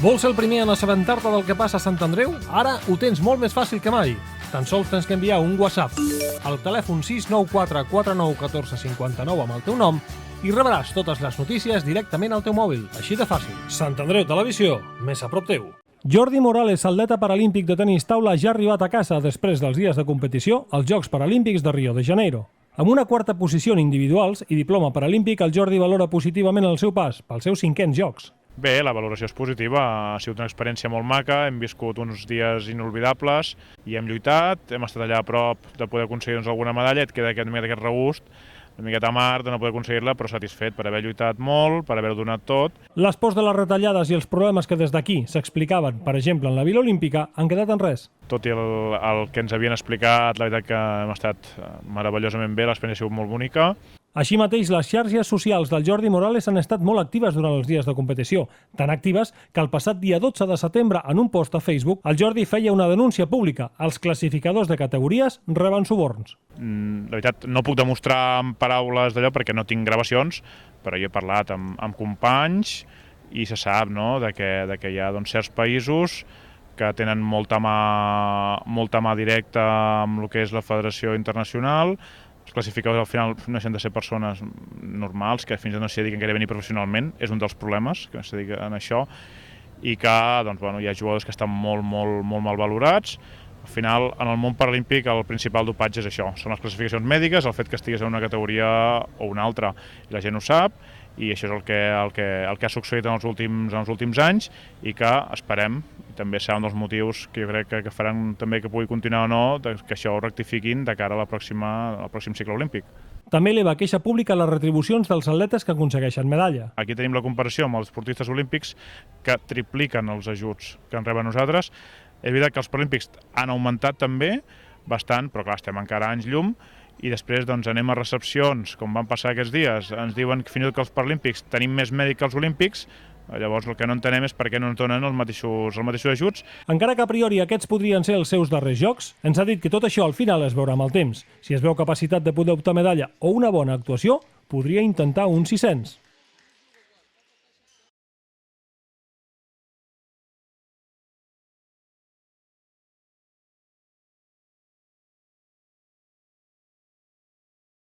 Vols ser el primer en assabentar-te del que passa a Sant Andreu? Ara ho tens molt més fàcil que mai. Tan sols tens que enviar un WhatsApp al telèfon 694 49 14 59 amb el teu nom i rebràs totes les notícies directament al teu mòbil. Així de fàcil. Sant Andreu Televisió, més a prop teu. Jordi Morales, atleta paralímpic de tenis taula, ja ha arribat a casa després dels dies de competició als Jocs Paralímpics de Rio de Janeiro. Amb una quarta posició en individuals i diploma paralímpic, el Jordi valora positivament el seu pas pels seus 5è Jocs. Bé, la valoració és positiva, ha sigut una experiència molt maca, hem viscut uns dies inolvidables i hem lluitat, hem estat allà a prop de poder aconseguir alguna medalla, et queda aquest regust, una miqueta amarg de no poder aconseguir-la, però satisfet per haver lluitat molt, per haver-ho donat tot. Les pors de les retallades i els problemes que des d'aquí s'explicaven, per exemple, en la Vila Olímpica, han quedat en res. Tot i el que ens havien explicat, la veritat que hem estat meravellosament bé, l'experiència ha sigut molt bonica. Així mateix, les xarxes socials del Jordi Morales han estat molt actives durant els dies de competició, tan actives que el passat dia 12 de setembre, en un post a Facebook, el Jordi feia una denúncia pública. Els classificadors de categories reben suborns. La veritat, no puc demostrar amb paraules d'allò perquè no tinc gravacions, però jo he parlat amb companys i se sap, no?, de que hi ha certs països que tenen molta mà directa amb el que és la Federació Internacional. Els classificadors al final no deixen de ser persones normals, que fins i tot no s'hi dediquen gaire a venir professionalment, és un dels problemes, que no s'hi dediquen a això, i que hi ha jugadors que estan molt mal valorats. Al final, en el món paralímpic, el principal dopatge és això, són les classificacions mèdiques, el fet que estiguis en una categoria o una altra, i la gent ho sap, i això és el que ha succeït en els últims anys i que esperem, i també serà un dels motius que jo crec que faran també que pugui continuar o no, que això ho rectifiquin de cara al pròxim cicle olímpic. També eleva queixa pública les retribucions dels atletes que aconsegueixen medalla. Aquí tenim la comparació amb els esportistes olímpics que tripliquen els ajuts que en reben nosaltres. És veritat que els paralímpics han augmentat també bastant, però clar, estem encara anys llum, i després anem a recepcions, com van passar aquests dies, ens diuen que fins i tot que els paralímpics tenim més mèdic que els olímpics, llavors el que no entenem és per què no ens donen els mateixos ajuts. Encara que a priori aquests podrien ser els seus darrers jocs, ens ha dit que tot això al final es veurà amb el temps. Si es veu capacitat de poder optar medalla o una bona actuació, podria intentar un 600.